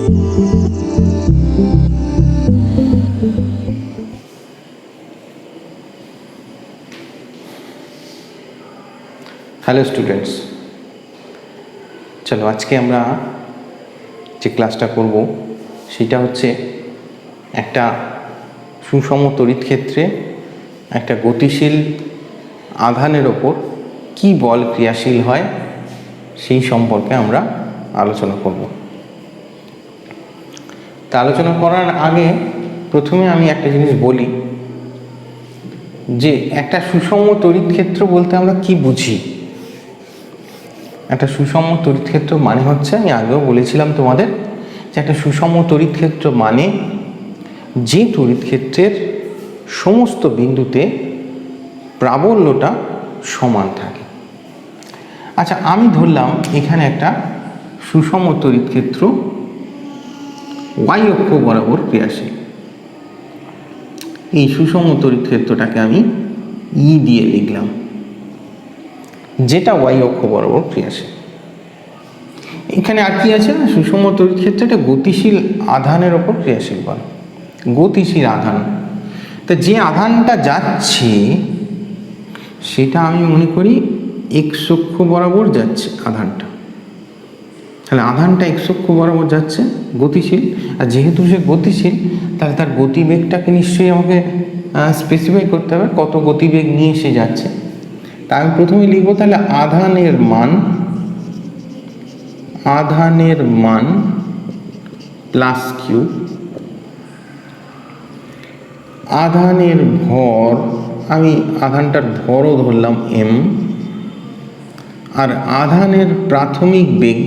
Hello students, চলো আজকে আমরা যে ক্লাসটা করব সেটা হচ্ছে একটা সুষম তড়িৎ ক্ষেত্রে একটা গতিশীল আধানের ওপর কী বল ক্রিয়াশীল হয় সেই সম্পর্কে আমরা আলোচনা করব। তা আলোচনা করার আগে প্রথমে আমি একটা জিনিস বলি যে একটা সুষম তড়িৎ ক্ষেত্র বলতে আমরা কি বুঝি। একটা সুষম তড়িৎ ক্ষেত্র মানে হচ্ছে, আমি আগেও বলেছিলাম তোমাদের, যে একটা সুষম তড়িৎ ক্ষেত্র মানে যে তড়িৎ ক্ষেত্রের সমস্ত বিন্দুতে প্রাবল্যটা সমান থাকে। আচ্ছা, আমি ধরলাম এখানে একটা সুষম তড়িৎ ক্ষেত্র ওয়াই অক্ষ বরাবর ক্রিয়াশীল। এই সুষম তড়িৎ ক্ষেত্রটাকে আমি ই দিয়ে লিখলাম, যেটা ওয়াই অক্ষ বরাবর ক্রিয়াশীল। এখানে আর কি আছে না, সুষম তড়িৎ ক্ষেত্রে একটা গতিশীল আধানের ওপর ক্রিয়াশীল বল। গতিশীল আধান, তা যে আধানটা যাচ্ছে সেটা আমি মনে করি এক্স অক্ষ বরাবর যাচ্ছে আধানটা। তাহলে আধানটা এক্স অক্ষ বরাবর যাচ্ছে, গতিশীল। আর যেহেতু সে গতিশীল তাহলে তার গতিবেগটাকে নিশ্চয়ই আমাকে স্পেসিফাই করতে হবে কত গতিবেগ নিয়ে সে যাচ্ছে। তা আমি প্রথমে লিখবো তাহলে আধানের মান প্লাস কিউ, আধানের ভর, আমি আধানটার ভরও ধরলাম এম, আর আধানের প্রাথমিক বেগ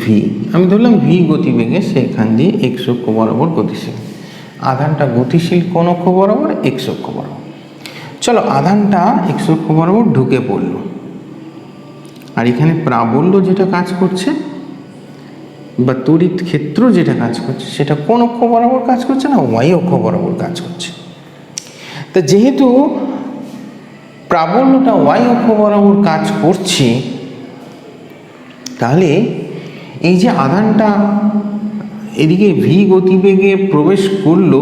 ভি, আমি ধরলাম ভি গতিবেগে, সেখান দিয়ে এক্স অক্ষ বরাবর গতিশীল। আধানটা গতিশীল কোন অক্ষ বরাবর? এক্স অক্ষ বরাবর। চলো, আধানটা এক্স অক্ষ বরাবর ঢুকে পড়ল, আর এখানে প্রাবল্য যেটা কাজ করছে বা তড়িৎ ক্ষেত্র যেটা কাজ করছে সেটা কোন অক্ষ বরাবর কাজ করছে না, ওয়াই অক্ষ বরাবর কাজ করছে। তা যেহেতু প্রাবল্যটা ওয়াই অক্ষ বরাবর কাজ করছে, তাহলে এই যে আধানটা এদিকে ভি গতিবেগে প্রবেশ করলো,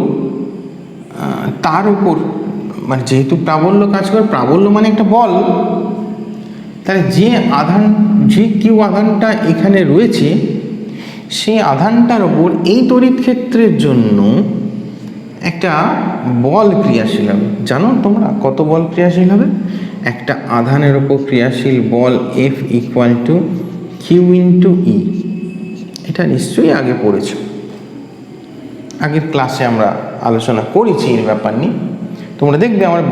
তার উপর মানে যেহেতু প্রাবল্য কাজ করে, প্রাবল্য মানে একটা বল, তাহলে যে কিউ আধানটা এখানে রয়েছে সেই আধানটার ওপর এই তড়িৎ ক্ষেত্রের জন্য একটা বল ক্রিয়াশীল হবে। জানো তোমরা কত বল ক্রিয়াশীল হবে? একটা আধানের ওপর ক্রিয়াশীল বল F equal to Q into E. এটা নিশ্চয়ই আগে পড়েছ, আগের ক্লাসে আমরা আলোচনা করেছি এর ব্যাপার নিয়ে। তোমরা দেখবে আমার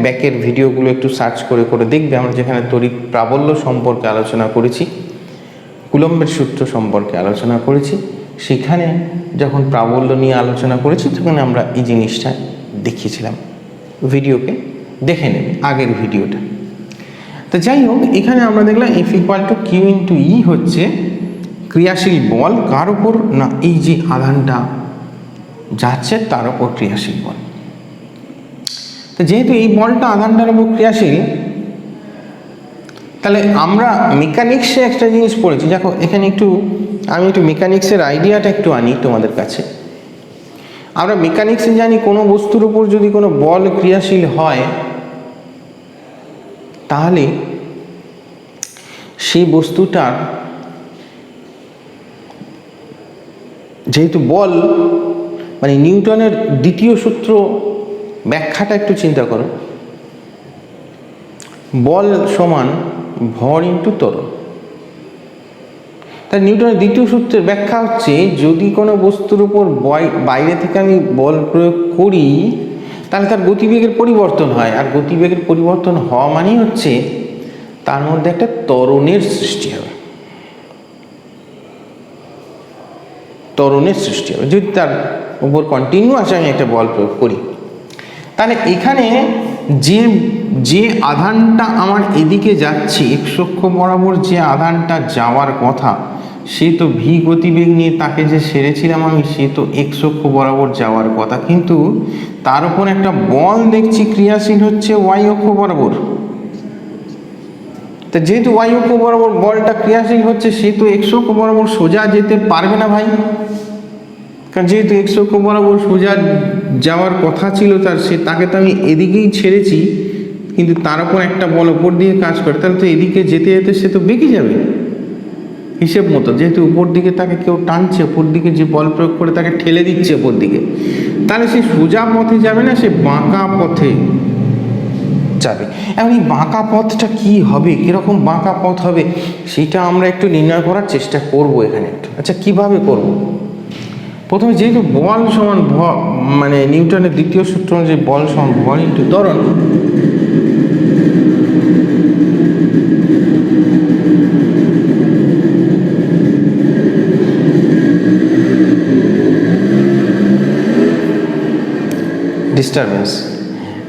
ব্যাকের ভিডিওগুলো একটু সার্চ করে দেখবে, আমরা যেখানে তড়িৎ প্রাবল্য সম্পর্কে আলোচনা করেছি, কুলম্বের সূত্র সম্পর্কে আলোচনা করেছি, সেখানে যখন প্রাবল্য নিয়ে আলোচনা করেছি তখন আমরা এই জিনিসটা দেখিয়েছিলাম। ভিডিওকে দেখে নেবে, আগের ভিডিওটা। তো যাই হোক, এখানে আমরা দেখলাম F equal to Q into E হচ্ছে ক্রিয়াশীল বল কার ওপর না, এই যে আধানটা যাচ্ছে তার ওপর ক্রিয়াশীল বল। তো যেহেতু এই বলটা আধানটার ওপর ক্রিয়াশীল, তাহলে আমরা মেকানিক্সে একটা জিনিস পড়েছি। দেখো এখানে আমি একটু মেকানিক্সের আইডিয়াটা একটু আনি তোমাদের কাছে। আমরা মেকানিক্সে জানি কোনো বস্তুর উপর যদি কোনো বল ক্রিয়াশীল হয় তাহলে সেই বস্তুটার, যেহেতু বল মানে নিউটনের দ্বিতীয় সূত্র ব্যাখ্যাটা একটু চিন্তা করো, বল সমান ভর ইন্টু ত্বরণ। তাই নিউটনের দ্বিতীয় সূত্রের ব্যাখ্যা হচ্ছে, যদি কোনো বস্তুর উপর বাইরে থেকে আমি বল প্রয়োগ করি তাহলে তার গতিবেগের পরিবর্তন হয়, আর গতিবেগের পরিবর্তন হওয়া মানেই হচ্ছে তার মধ্যে একটা ত্বরণের সৃষ্টি হবে। যদি তার উপর কন্টিনিউয়াস আমি একটা বল প্রয়োগ করি, তাহলে এখানে যে আধানটা আমার এদিকে যাচ্ছে এক্স অক্ষ বরাবর, যে আধানটা যাওয়ার কথা সে তো ভি গতিবেগ নিয়ে তাকে যে সেরেছিলাম আমি, সে তো এক্স অক্ষ বরাবর যাওয়ার কথা, কিন্তু তার উপর একটা বল দেখছি ক্রিয়াশীল হচ্ছে ওয়াই অক্ষ বরাবর। তা যেহেতু ওয়াই অক্ষ বরাবর বলটা ক্রিয়াশীল হচ্ছে, সে তো এক্স অক্ষ বরাবর সোজা যেতে পারবে না ভাই, কারণ যেহেতু এক্স অক্ষ বরাবর সোজা যাওয়ার কথা ছিল তার, তাকে তো আমি এদিকেই ছেড়েছি, কিন্তু তার উপর একটা বল ওপর দিয়ে কাজ করে, তাহলে তো এদিকে যেতে যেতে সে তো বেঁকে যাবে হিসেব মতো, যেহেতু উপর দিকে তাকে কেউ টানছে, উপর দিকে যে বল প্রয়োগ করে তাকে ঠেলে দিচ্ছে উপর দিকে, তাহলে সে সোজা পথে যাবে না, সে বাঁকা পথে যাবে। এখন এই বাঁকা পথটা কি হবে, কিরকম বাঁকা পথ হবে, সেটা আমরা একটু নির্ণয় করার চেষ্টা করব এখানে একটু। আচ্ছা, কিভাবে করব? প্রথমে যেহেতু বল সমান মানে নিউটনের দ্বিতীয় সূত্র অনুযায়ী বল সমান ভর ইন্টু ত্বরণ, ডিস্টারবেন্স,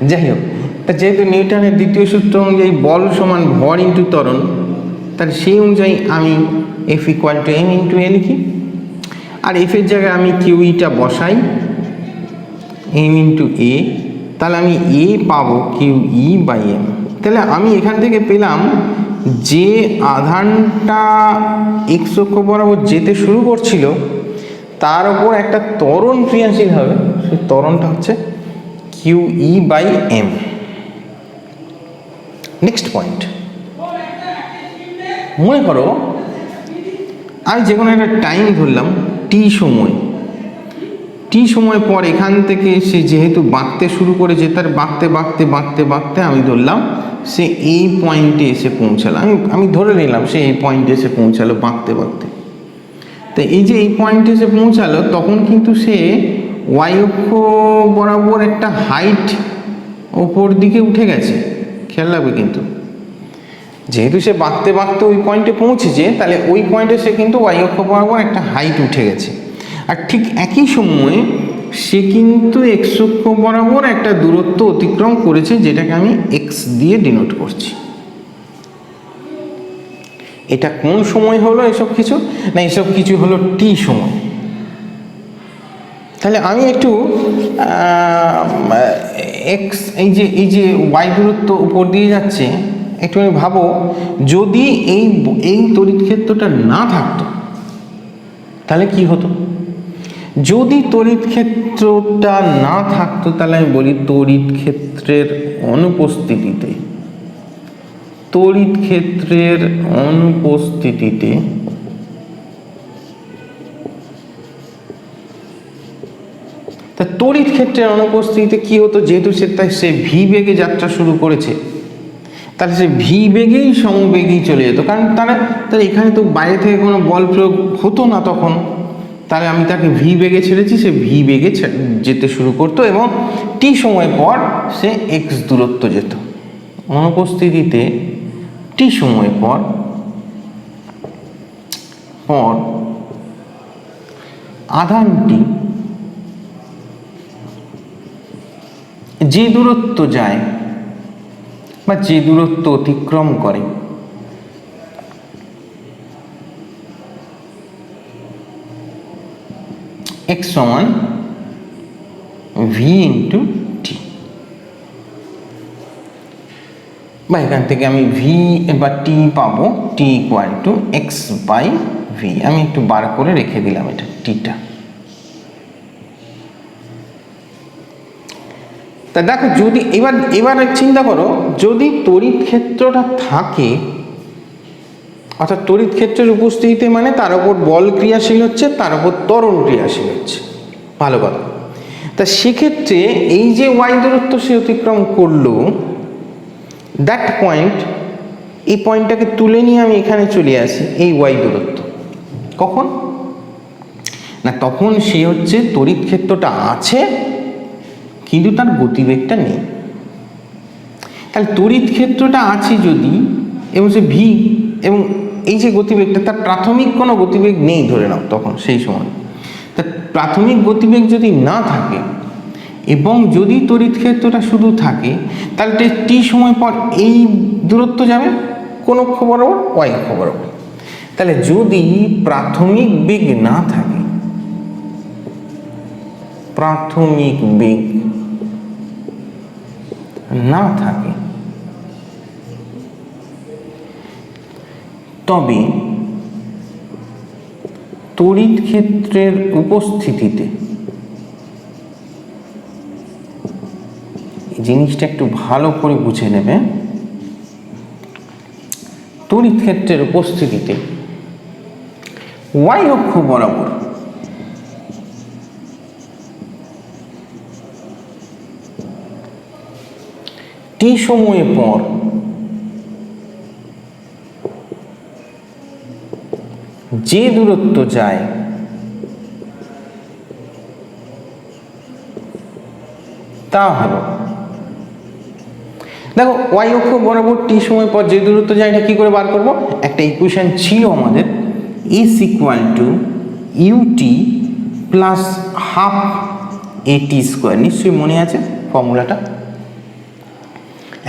যাই হোক, তা যেহেতু নিউটনের দ্বিতীয় সূত্র অনুযায়ী বল সমান ভর ইন্টু ত্বরণ, তাহলে সেই অনুযায়ী আমি F equal to M into A লিখি, আর এফের জায়গায় আমি কিউ ইটা বসাই এম ইন্টু এ, তাহলে আমি এ পাবো কিউ ই বাই এম। তাহলে আমি এখান থেকে পেলাম যে আধানটা এক্স অক্ষ বরাবর যেতে শুরু করছিল তার ওপর একটা ত্বরণ ক্রিয়াশীল হবে, সেই ত্বরণটা হচ্ছে Q E by M. Next point, মনে করো আমি যে কোনো একটা টাইম ধরলাম টি সময়, টি সময় পর এখান থেকে সে যেহেতু বাঁকতে শুরু করেছে, তার বাঁকতে বাঁকতে বাঁকতে বাঁকতে আমি ধরলাম সে এই পয়েন্টে এসে পৌঁছালো, আমি ধরে নিলাম সে এই পয়েন্টে এসে পৌঁছালো বাঁকতে বাঁকতে। তো এই যে এই পয়েন্টে এসে পৌঁছালো, তখন কিন্তু সে ওয়াই অক্ষ বরাবর একটা হাইট ওপর দিকে উঠে গেছে, খেয়াল রাখবে কিন্তু, যেহেতু সে বাঁকতে বাঁকতে ওই পয়েন্টে পৌঁছেছে, তাহলে ওই পয়েন্টে সে কিন্তু ওয়াই অক্ষ বরাবর একটা হাইট উঠে গেছে। আর ঠিক একই সময়ে সে কিন্তু এক্স অক্ষ বরাবর একটা দূরত্ব অতিক্রম করেছে, যেটাকে আমি এক্স দিয়ে ডিনোট করছি। এটা কোন সময় হলো এসব কিছু? না, এসব কিছু হলো টি সময়। তাহলে আমি একটু এক্স এই যে ওয়াই দূরত্ব উপর দিয়ে যাচ্ছে, একটু আমি ভাবো, যদি এই তড়িৎ ক্ষেত্রটা না থাকতো তাহলে কি হতো? যদি তড়িৎ ক্ষেত্রটা না থাকতো, তাহলে আমি বলি তড়িৎ ক্ষেত্রের অনুপস্থিতিতে, তড়িৎ ক্ষেত্রের অনুপস্থিতিতে তা তড়িৎ ক্ষেত্রের অনুপস্থিতিতে কি হতো? যেহেতু সে ভি বেগে যাত্রা শুরু করেছে, তাহলে সে ভি বেগেই সমবেগেই চলে যেত, কারণ তাহলে এখানে তো বাইরে থেকে কোনো বল প্রয়োগ হতো না তখন, তাহলে আমি তাকে ভি বেগে ছেড়েছি, সে ভি বেগে যেতে শুরু করতো এবং টি সময় পর সে এক্স দূরত্ব যেত। অনুপস্থিতিতে টি সময় পর আধানটি যে দূরত্ব যায় বা যে দূরত্ব অতিক্রম করে, এক্স সমান ভি ইন্টু টি, বা এখান থেকে আমি ভি বা টি পাবো, T equal to X by V. আমি একটু বার করে রেখে দিলাম এটা টিটা। তা দেখো, যদি এবার চিন্তা করো, যদি তড়িৎ ক্ষেত্রটা থাকে, অর্থাৎ তড়িৎ ক্ষেত্রের উপস্থিতিতে মানে তার উপর বল ক্রিয়াশীল হচ্ছে, তার উপর ত্বরণ ক্রিয়াশীল হচ্ছে, ভালো কথা। তা সেক্ষেত্রে এই যে ওয়াই দূরত্ব সে অতিক্রম করলো, দ্যাট পয়েন্ট, এই পয়েন্টটাকে তুলে নিয়ে আমি এখানে চলে আসি, এই ওয়াই দূরত্ব কখন না, তখন সে হচ্ছে তড়িৎ ক্ষেত্রটা আছে কিন্তু তার গতিবেগটা নেই। তাহলে তড়িৎ ক্ষেত্রটা আছে যদি, এবং সে ভি, এবং এই যে গতিবেগটা, তার প্রাথমিক কোনো গতিবেগ নেই ধরে নাও তখন, সেই সময় তার প্রাথমিক গতিবেগ যদি না থাকে এবং যদি তড়িৎ ক্ষেত্রটা শুধু থাকে, তাহলে টি সময় পর এই দূরত্ব যাবে কোন অক্ষ বরাবর? ওয়াই অক্ষ বরাবর। তাহলে যদি প্রাথমিক বেগ না থাকে, প্রাথমিক বেগ না থাকে, তবে তড়িৎ ক্ষেত্রের উপস্থিতিতে, জিনিসটা একটু ভালো করে বুঝে নেবে, তড়িৎ ক্ষেত্রের উপস্থিতিতে ওয়াই অক্ষ বরাবর টি সময় পর যে দূরত্ব যায় তা হলো, দেখো ওয়াই অক্ষ বরাবর টি সময় পর যে দূরত্ব যায় এটা কি করে বার করব? একটা ইকুয়েশন ছিল আমাদের, S equal to UT plus half AT square. নিশ্চয়ই মনে আছে ফর্মুলাটা,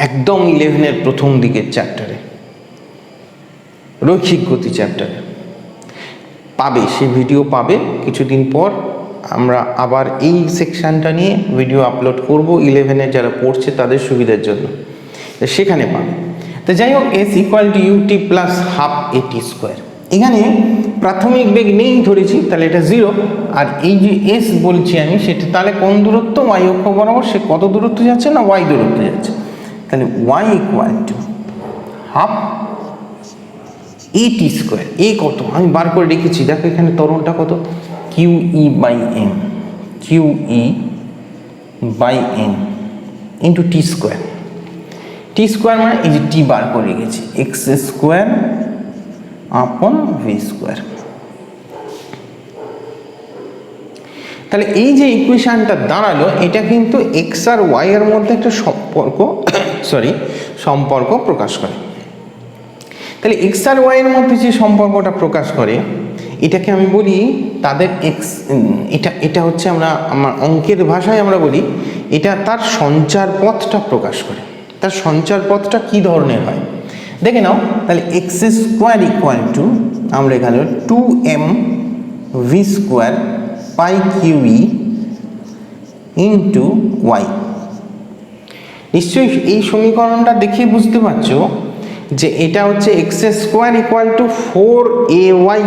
একদম 11-এর প্রথম দিকের চ্যাপ্টারে, রৈখিক গতি চ্যাপ্টারে পাবে, সে ভিডিও পাবে। কিছুদিন পর আমরা আবার এই সেকশানটা নিয়ে ভিডিও আপলোড করব 11-এর যারা পড়ছে তাদের সুবিধার জন্য, সেখানে পাবে। তো যাই হোক, S equal to UT plus half AT square. এখানে প্রাথমিক বেগ নেই ধরেছি, তাহলে এটা 0। আর এই যে এস বলছি আমি, সেটা তাহলে কোন দূরত্ব? ওয়াই অক্ষ বরাবর সে কত দূরত্ব যাচ্ছে? না ওয়াই দূরত্ব যাচ্ছে। তাহলে Y equal to half AT square. A কত আমি বার করে রেখেছি, দেখো এখানে ত্বরণটা কত, Q E by M, Q E by M into T square. T square মানে এই যে টি বার করে গেছি, X square upon V square. তাহলে এই যে ইকুয়েশনটা দাঁড়ালো, এটা কিন্তু এক্স আর ওয়াই এর মধ্যে একটা সম্পর্ক প্রকাশ করে। তাহলে এক্স আর ওয়াই এর মধ্যে যে সম্পর্কটা প্রকাশ করে, এটাকে আমি বলি তাদের এক্স, এটা হচ্ছে আমার অঙ্কের ভাষায় আমরা বলি এটা তার সঞ্চার পথটা প্রকাশ করে। তার সঞ্চার পথটা কি ধরনের হয় দেখে নাও। তাহলে এক্স স্কোয়ার ইকুয়াল টু, আমরা এখানে 2m ভি স্কোয়ার পাই কিউ ই ইন্টু ওয়াই। নিশ্চয়ই এই সমীকরণটা দেখে বুঝতে পারছো যে এটা হচ্ছে x square equal to 4ay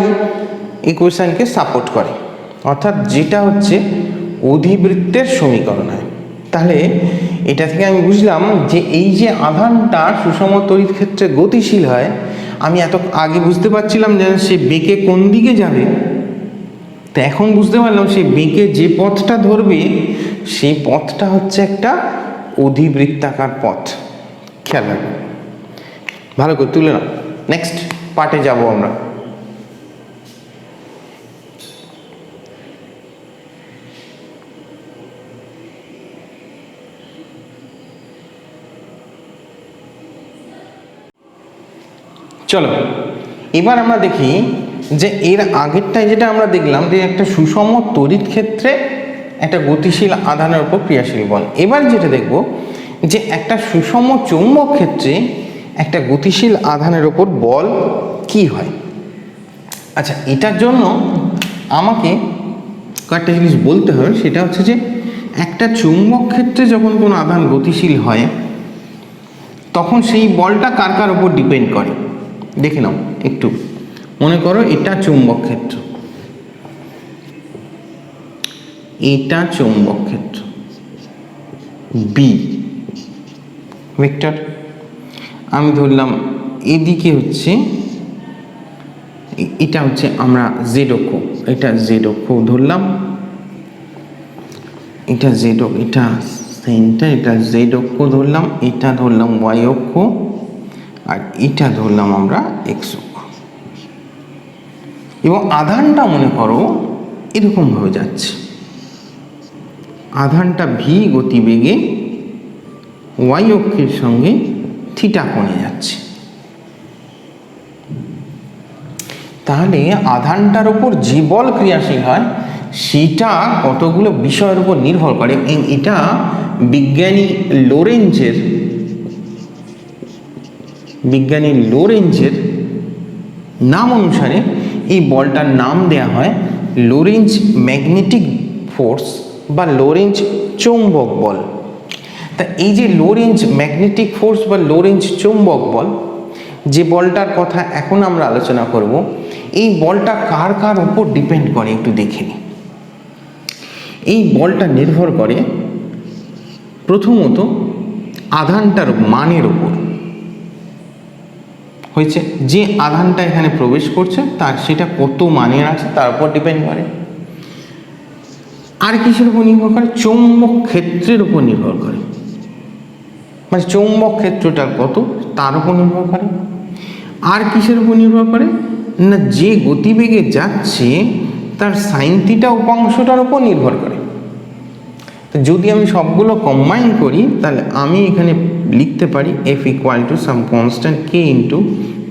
ইকুয়েশনকে সাপোর্ট করে, অর্থাৎ যেটা হচ্ছে অধিবৃত্তের সমীকরণ হয়। তাহলে এটা থেকে আমি বুঝলাম যে এই যে আধানটা সুষম তড়িৎ ক্ষেত্রে গতিশীল হয়, আমি এত আগে বুঝতে পারছিলাম যে সে বেঁকে কোন দিকে যাবে, তো এখন বুঝতে পারলাম সে বেঁকে যে পথটা ধরবে সেই পথটা হচ্ছে একটা অধিবৃত্তাকার পথ। খেয়াল রাখবে, ভালো করে তুলে নাও। নেক্সট পার্টে যাব আমরা। চলো এবার আমরা দেখি যে এর আগেরটায় যেটা আমরা দেখলাম যে একটা সুষম তড়িৎ ক্ষেত্রে একটা গতিশীল আধানের উপর ক্রিয়াশীল বল। এবার যেটা দেখব যে একটা সুষম চৌম্বক ক্ষেত্রে একটা গতিশীল আধানের উপর বল কি হয়। আচ্ছা, এটার জন্য আমাকে কয়েকটা জিনিস বলতে হবে। সেটা হচ্ছে যে একটা চৌম্বক ক্ষেত্রে যখন কোনো আধান গতিশীল হয় তখন সেই বলটা কার কার উপর ডিপেন্ড করে দেখে নাও একটু। মনে করো এটা চৌম্বক ক্ষেত্র, এটা চৌম্বক ক্ষেত্র বি ভেক্টর। আমি ধরলাম এদিকে হচ্ছে, এটা হচ্ছে আমরা জেড অক্ষ, এটা জেড অক্ষ ধরলাম, এটা জেড, এটা সেন্টার, এটা জেড অক্ষ ধরলাম, এটা ধরলাম ওয়াই অক্ষ, আর এটা ধরলাম আমরা এক্স অক্ষ। এবং আধানটা মনে করো এরকমভাবে যাচ্ছে, আধানটা ভি গতিবেগে ওয়াই অক্ষের সঙ্গে থিটা কোণে যাচ্ছে। তাহলে আধানটার উপর যে বল ক্রিয়াশীল হয় সেটা কতগুলো বিষয়ের উপর নির্ভর করে। এটা বিজ্ঞানী লোরেঞ্জের নাম অনুসারে এই বলটার নাম দেয়া হয় লোরেঞ্জ ম্যাগনেটিক ফোর্স বা লোরেঞ্জ চৌম্বক বল। তা এই যে লোরেঞ্জ ম্যাগনেটিক ফোর্স বা লোরেঞ্জ চৌম্বক বল, যে বলটার কথা এখন আমরা আলোচনা করব, এই বলটা কার কার উপর ডিপেন্ড করে একটু দেখে নিই। এই বলটা নির্ভর করে প্রথমত আধানটার মানের উপর। হয়েছে, যে আধানটা এখানে প্রবেশ করছে তার সেটা কত মানের আছে তার উপর ডিপেন্ড করে। আর কিসের উপর নির্ভর করে? চৌম্বক ক্ষেত্রের উপর নির্ভর করে, মানে চৌম্বক ক্ষেত্রটা কত তার উপর নির্ভর করে। আর কিসের উপর নির্ভর করে না, যে গতিবেগে যাচ্ছে তার সাইন থিটা উপাংশটার উপর নির্ভর করে। তো যদি আমি সবগুলো কম্বাইন করি তাহলে আমি এখানে লিখতে পারি F equal to some constant K into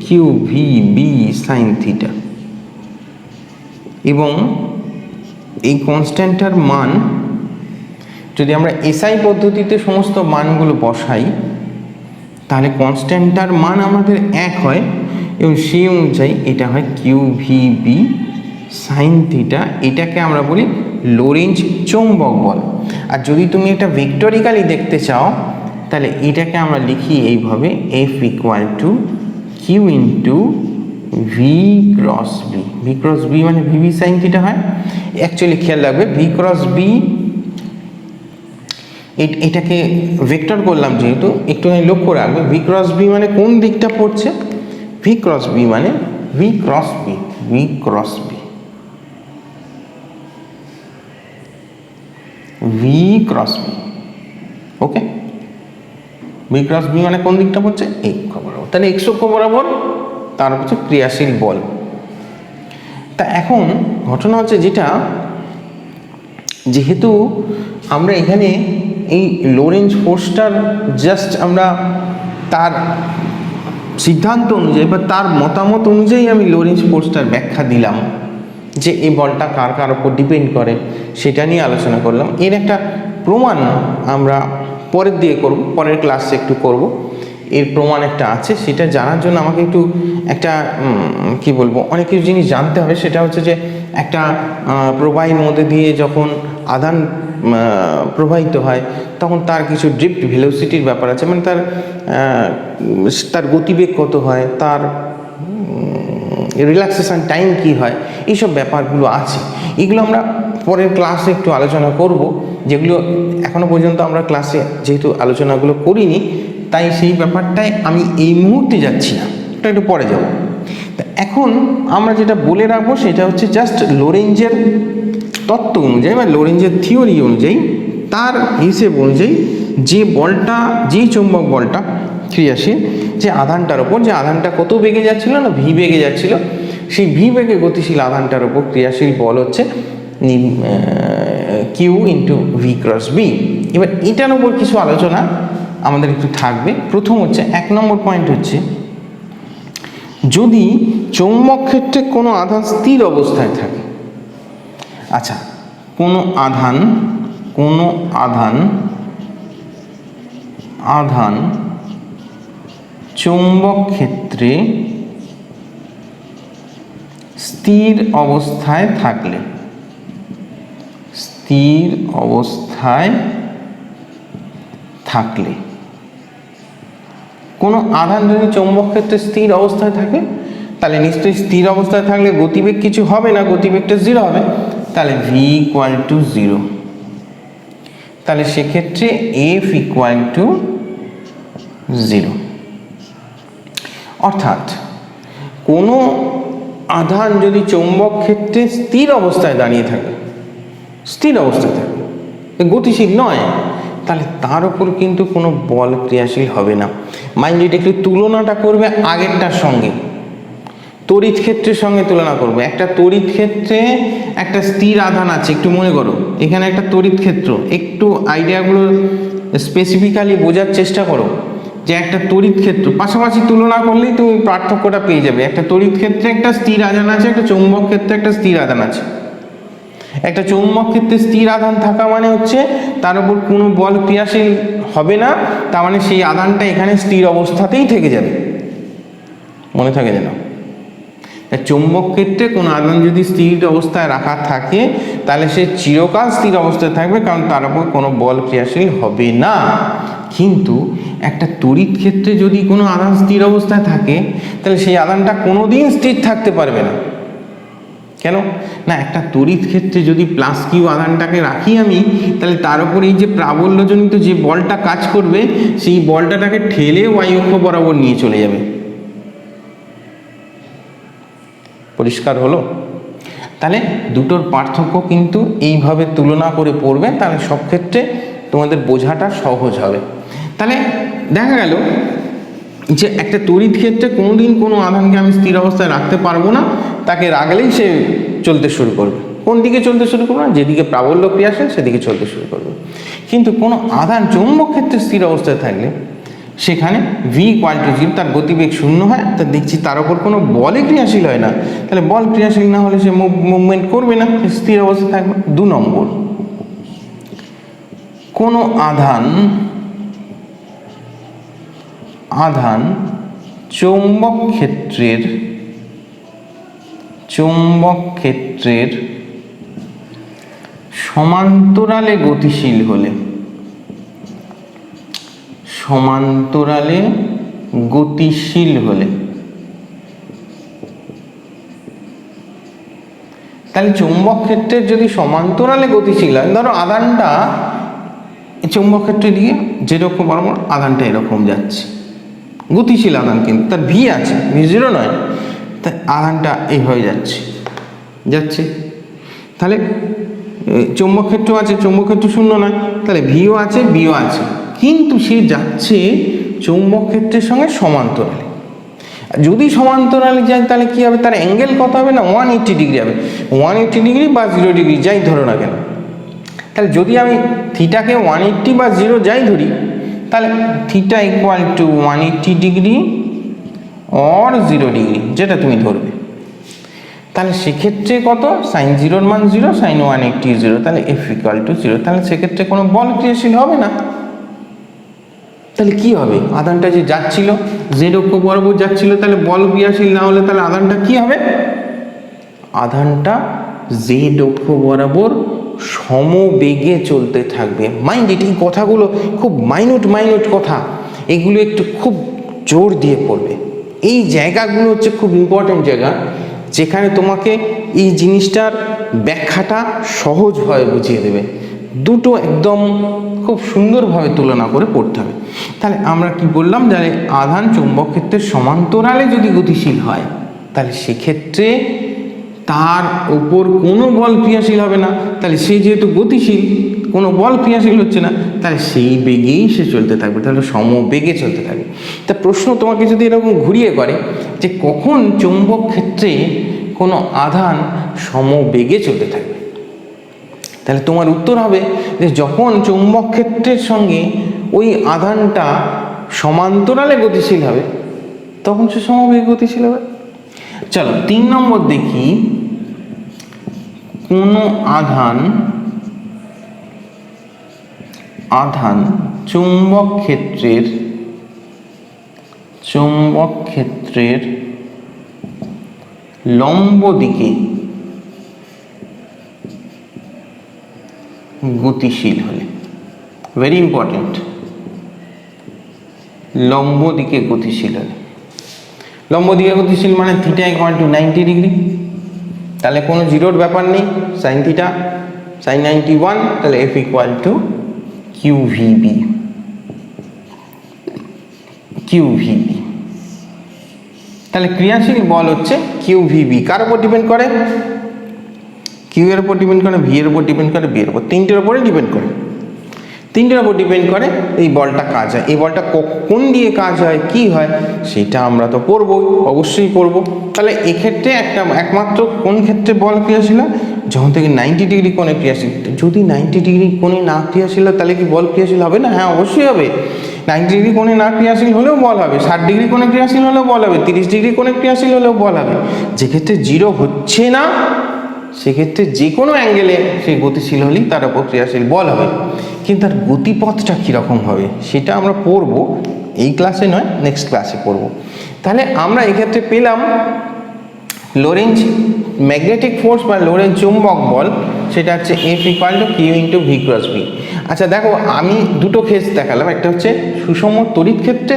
Q V B sine theta, এবং এই কনস্ট্যান্টটার মান যদি আমরা এসআই পদ্ধতিতে সমস্ত মানগুলো বসাই তাহলে কনস্ট্যান্টটার মান আমাদের এক হয়, এবং সেই অনুযায়ী এটা হয় Q V B sine theta. এটাকে আমরা বলি লোরেঞ্জ চৌম্বক বল। আর যদি তুমি এটা ভেক্টরিক্যালি দেখতে চাও তাহলে এটাকে আমরা লিখি এইভাবে, F equal to Q into V cross B. V cross B মানে ভিভি সাইন থিটা হয়। অ্যাকচুয়ালি খেয়াল রাখবে ভি ক্রস বি, এটাকে ভেক্টর করলাম যেহেতু একটুখানি লক্ষ্য রাখবে ভি ক্রস বি মানে কোন দিকটা পড়ছে। ভি ক্রস বি মানে V cross B, V cross B, V cross B. Okay, V cross B মানে কোন দিকটা পড়ছে? এই বরাবর। তাহলে এক্স অক্ষ বরাবর তার হচ্ছে ক্রিয়াশীল বল। তা এখন ঘটনা হচ্ছে যেটা, যেহেতু আমরা এখানে এই লোরেঞ্জ ফোর্সটার জাস্ট আমরা তার সিদ্ধান্ত অনুযায়ী বা তার মতামত অনুযায়ী আমি লোরেঞ্জ ফোর্সটার ব্যাখ্যা দিলাম, যে এই বলটা কার কার উপর ডিপেন্ড করে সেটা নিয়ে আলোচনা করলাম। এর একটা প্রমাণ আমরা পরের দিকে করব, পরের ক্লাসে একটু করব। এর প্রমাণ একটা আছে, সেটা জানার জন্য আমাকে একটু একটা কি বলবো, অনেক কিছু জিনিস জানতে হবে। সেটা হচ্ছে যে একটা প্রবাহীর মধ্যে দিয়ে যখন আধান প্রবাহিত হয় তখন তার কিছু ড্রিফট ভেলোসিটির ব্যাপার আছে, মানে তার গতিবেগ কত হয়, তার রিল্যাক্সেশন টাইম কি হয়, এইসব ব্যাপারগুলো আছে। এগুলো আমরা পরের ক্লাসে একটু আলোচনা করব, যেগুলো এখনো পর্যন্ত আমরা ক্লাসে যেহেতু আলোচনাগুলো করিনি, তাই সেই ব্যাপারটায় আমি এই মুহূর্তে যাচ্ছি না, ওটা একটু পরে যাব। এখন আমরা যেটা বলে রাখবো সেটা হচ্ছে জাস্ট লোরেঞ্জের তত্ত্ব অনুযায়ী বা লোরেঞ্জের থিওরি অনুযায়ী, তার হিসেব অনুযায়ী যে বলটা, যে চৌম্বক বলটা ক্রিয়াশীল, যে আধানটার ওপর, যে আধানটা কত বেগে যাচ্ছিল না, ভি বেগে যাচ্ছিল, সেই ভি বেগে গতিশীল আধানটার ওপর ক্রিয়াশীল বল হচ্ছে Q into V cross B. এবার এটার ওপর কিছু আলোচনা আমাদের একটু থাকবে। প্রথম হচ্ছে 1 নম্বর পয়েন্ট হচ্ছে, যদি চৌম্বক ক্ষেত্রে কোনো আধান স্থির অবস্থায় থাকে, আচ্ছা কোনো আধান চৌম্বক ক্ষেত্রে স্থির অবস্থায় থাকলে, কোনো আধান যদি চৌম্বক ক্ষেত্রে স্থির অবস্থায় থাকে তাহলে নিশ্চয়ই স্থির অবস্থায় থাকলে গতিবেগ কিছু হবে না, গতিবেগটা 0 হবে। তাহলে ভি ইকুয়াল টু 0। তাহলে সেক্ষেত্রে এফ ইকুয়াল টু 0। অর্থাৎ কোনো আধান যদি চৌম্বক ক্ষেত্রে স্থির অবস্থায় দাঁড়িয়ে থাকে, গতিশীল নয়, তাহলে তার উপর কিন্তু কোনো বল ক্রিয়াশীল হবে না। মাইন্ড এটা একটু তুলনাটা করবে আগেরটার সঙ্গে, তড়িৎ ক্ষেত্রের সঙ্গে তুলনা করবে। একটা তড়িৎ ক্ষেত্রে একটা স্থির আধান আছে, একটু মনে করো এখানে একটা তড়িৎ ক্ষেত্র, একটু আইডিয়াগুলো স্পেসিফিক্যালি বোঝার চেষ্টা করো যে একটা তড়িৎ ক্ষেত্র, পাশাপাশি তুলনা করলেই তুমি পার্থক্যটা পেয়ে যাবে। একটা তড়িৎ ক্ষেত্রে একটা স্থির আধান আছে, একটা চৌম্বক ক্ষেত্রে একটা স্থির আধান আছে। একটা চৌম্বক ক্ষেত্রে স্থির আধান থাকা মানে হচ্ছে তার উপর কোনো বল ক্রিয়াশীল হবে না, তার মানে সেই আধানটা এখানে স্থির অবস্থাতেই থেকে যাবে, মনে থাকে যেন। চৌম্বক ক্ষেত্রে কোনো আধান যদি স্থির অবস্থায় রাখা থাকে তাহলে সে চিরকাল স্থির অবস্থায় থাকবে, কারণ তার উপর কোনো বল ক্রিয়াশীল হবে না। কিন্তু একটা তড়িৎ ক্ষেত্রে যদি কোনো আধান স্থির অবস্থায় থাকে তাহলে সেই আধানটা কোনোদিন স্থির থাকতে পারবে না। কেন না, একটা তড়িৎ ক্ষেত্রে যদি প্লাস কিউ আধানটাকে রাখি আমি, তাহলে তার উপর এই যে প্রাবল্যজনিত যে বলটা কাজ করবে সেই বলটাকে ঠেলে ওয়াই অক্ষ বরাবর নিয়ে চলে যাবে। পরিষ্কার হলো? তাহলে দুটোর পার্থক্য কিন্তু এইভাবে তুলনা করে পড়বে, তাহলে সব ক্ষেত্রে তোমাদের বোঝাটা সহজ হবে। তাহলে দেখা গেল যে একটা তড়িৎ ক্ষেত্রে কোনোদিন কোনো আধানকে আমি স্থির অবস্থায় রাখতে পারবো না, তাকে রাখলেই সে চলতে শুরু করবে। কোন দিকে চলতে শুরু করবে? যেদিকে প্রাবল্য ক্রিয়াশীল সেদিকে চলতে শুরু করবে। কিন্তু কোনো আধান চৌম্বক ক্ষেত্রে স্থির অবস্থায় থাকলে সেখানে ভি ইকুয়াল টু 0, তার গতিবেগ 0 হয়, তা দেখছি তার উপর কোনো বলে ক্রিয়াশীল হয় না, তাহলে বল ক্রিয়াশীল না হলে সে মুভমেন্ট করবে না, স্থির অবস্থায় থাকবে। 2 নম্বর, কোনো আধান চৌম্বক ক্ষেত্রের সমান্তরালে গতিশীল হলে, তাহলে চৌম্বক ক্ষেত্রের যদি সমান্তরালে গতিশীল হয়, ধরো আধানটা চৌম্বক ক্ষেত্রের দিকে যেরকম বরাবর আধানটা এরকম যাচ্ছে, গতিশীল আধান, কিন্তু তার ভি আছে, ভি 0 নয়, তাই আধানটা এইভাবে যাচ্ছে। তাহলে চৌম্বক ক্ষেত্র আছে, চৌম্বক ক্ষেত্র 0 নয়, তাহলে ভিও আছে, বিও আছে, কিন্তু সে যাচ্ছে চৌম্বক ক্ষেত্রের সঙ্গে সমান্তরালে। যদি সমান্তরালে যায় তাহলে কি হবে? তার অ্যাঙ্গেল কত হবে না? 180 ডিগ্রি হবে। 180 ডিগ্রি বা 0 ডিগ্রি যাই ধরো না কেন, তাহলে যদি আমি থিটাকে 180 বা 0 যাই ধরি, তাহলে theta equal to 180 degree or 0 degree, যেটা তুমি ধরবে। তাহলে সেক্ষেত্রে কত? সাইন 0 মান 0, সাইন 180 0, তাহলে এফ ইকুয়াল টু 0। তাহলে সেক্ষেত্রে কোনো বল ক্রিয়াশীল হবে না। তাহলে কি হবে? আধানটা যে যাচ্ছিল জেড অক্ষ বরাবর যাচ্ছিল, তাহলে বল ক্রিয়াশীল না হলে তাহলে আধানটা কি হবে? আধানটা জেড অক্ষ বরাবর সমবেগে চলতে থাকবে। মাইন্ড ইট, এই কথাগুলো খুব মাইনুট কথা, এগুলো একটু খুব জোর দিয়ে পড়বে। এই জায়গাগুলো হচ্ছে খুব ইম্পর্টেন্ট জায়গা, যেখানে তোমাকে এই জিনিসটার ব্যাখ্যাটা সহজভাবে বুঝিয়ে দেবে। দুটো একদম খুব সুন্দরভাবে তুলনা করে পড়তে হবে। তাহলে আমরা কি বললাম? যে আধান চৌম্বক ক্ষেত্রের সমান্তরালে যদি গতিশীল হয়, তাহলে সেক্ষেত্রে তার উপর কোনো বল ক্রিয়াশীল হবে না। তাহলে সে যেহেতু গতিশীল, কোনো বল ক্রিয়াশীল হচ্ছে না, তাহলে সেই বেগেই সে চলতে থাকবে, তাহলে সমবেগে চলতে থাকবে। তা প্রশ্ন তোমাকে যদি এরকম ঘুরিয়ে করে যে কখন চৌম্বক ক্ষেত্রে কোনো আধান সমবেগে চলতে থাকবে, তাহলে তোমার উত্তর হবে যে যখন চৌম্বক ক্ষেত্রের সঙ্গে ওই আধানটা সমান্তরালে গতিশীল হবে, তখন সে সমবেগে গতিশীল হবে। চলো 3 নম্বর দেখি, কোনো আধান চৌম্বক ক্ষেত্রের লম্ব দিকে গতিশীল হলে, ভেরি ইম্পর্টেন্ট, লম্ব দিকে গতিশীল হলে, লম্ব দিকে গতিশীল মানে থিটা ইকুয়াল টু 90 ডিগ্রি, তাহলে কোনো জিরোর ব্যাপার নেই, সাইন থিটা সাইন 91, তাহলে এফ ইকুয়াল টু কিউভিবি। তাহলে ক্রিয়াশীল বল হচ্ছে কিউভিবি। কার উপর ডিপেন্ড করে? কিউ এর উপর ডিপেন্ড করে, ভি এর উপর ডিপেন্ড করে, বি এর উপর, তিনটের উপরে ডিপেন্ড করে। তিনটের উপর ডিপেন্ড করে এই বলটা কাজ হয়। এই বলটা কোন দিয়ে কাজ হয়, কি হয়, সেটা আমরা তো পড়বো, অবশ্যই পড়বো। তাহলে এক্ষেত্রে একমাত্র কোন ক্ষেত্রে বল ক্রিয়াশীল হয়? যখন থেকে 90 ডিগ্রি কোণে ক্রিয়াশীল। যদি 90 ডিগ্রি কোণে না ক্রিয়াশীল হয়, তাহলে কি বল ক্রিয়াশীল হবে না? হ্যাঁ, অবশ্যই হবে। 90 ডিগ্রি কোণে না ক্রিয়াশীল হলেও বল হবে, 60 ডিগ্রি কোণে ক্রিয়াশীল হলেও বল হবে, 30 ডিগ্রি কোণে ক্রিয়াশীল হলেও বল হবে। যেক্ষেত্রে 0 হচ্ছে না, সেক্ষেত্রে যে কোনো অ্যাঙ্গেলে সে গতিশীল হলেই তার উপর ক্রিয়াশীল বল হবে। কিন্তু তার গতিপথটা কীরকম হবে সেটা আমরা পড়বো, এই ক্লাসে নয়, নেক্সট ক্লাসে পড়বো। তাহলে আমরা এক্ষেত্রে পেলাম লোরেঞ্জ ম্যাগনেটিক ফোর্স বা লোরেঞ্জ চুম্বক বল সেটা হচ্ছে F equal to Q into V cross V. আচ্ছা দেখো, আমি দুটো কেস দেখালাম, একটা হচ্ছে সুষম তড়িৎ ক্ষেত্রে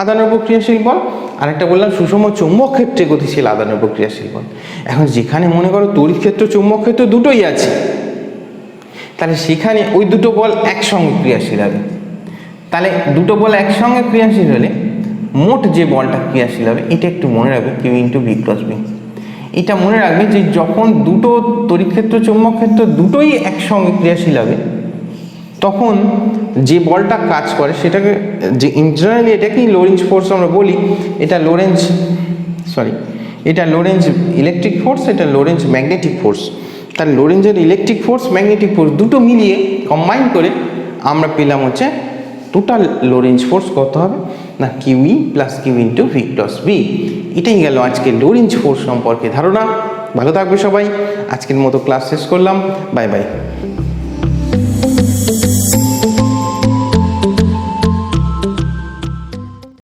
আদানের ক্রিয়াশীল বল, আর একটা বললাম সুষম চুম্বক ক্ষেত্রে গতিশীল আদানের ক্রিয়াশীল বল। এখন যেখানে মনে করো তড়িৎ ক্ষেত্র চুম্বক ক্ষেত্র দুটোই আছে, তাহলে সেখানে ওই দুটো বল একসঙ্গে ক্রিয়াশীল হবে। তাহলে দুটো বল একসঙ্গে ক্রিয়াশীল হলে মোট যে বলটা ক্রিয়াশীল হবে এটা একটু মনে রাখবে, Q into V cross V. এটা মনে রাখবে যে যখন দুটো তড়িৎ ক্ষেত্র চৌম্বক ক্ষেত্র দুটোই একসঙ্গে ক্রিয়াশীল হবে, তখন যে বলটা কাজ করে সেটাকে, যে জেনারেলি এটাকেই লোরেঞ্জ ফোর্স আমরা বলি। এটা লোরেঞ্জ ইলেকট্রিক ফোর্স, এটা লোরেঞ্জ ম্যাগনেটিক ফোর্স। তার লোরেঞ্জের ইলেকট্রিক ফোর্স, ম্যাগনেটিক ফোর্স দুটো মিলিয়ে কম্বাইন করে আমরা পেলাম হচ্ছে টোটাল লোরেঞ্জ ফোর্স কত হবে না, QE plus Q into V cross V. এটাই গেল আজকে লোরেঞ্জ ফোর্স সম্পর্কে ধারণা। ভালো থাকবে সবাই, আজকের মতো ক্লাস শেষ করলাম, বাই বাই।